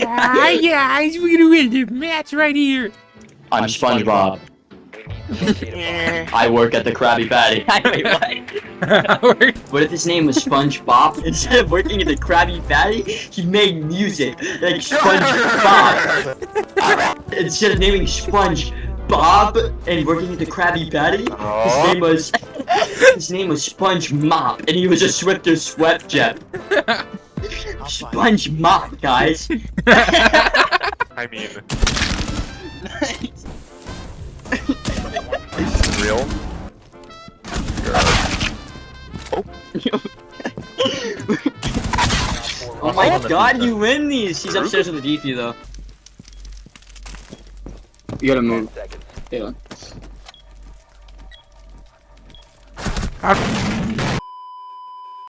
Hi guys, we're gonna win the match right here. I'm SpongeBob. I work at the Krabby Patty. Wait, what? What if his name was SpongeBob? Instead of working at the Krabby Patty, he made music like SpongeBob. Instead of naming SpongeBob and working at the Krabby Patty, his name was Sponge Mop, and he was a Swifter Sweat Jet. Sponge Mop, guys. I mean, real. Oh my god, you win these! He's upstairs with the defuse though. You gotta move. Yeah.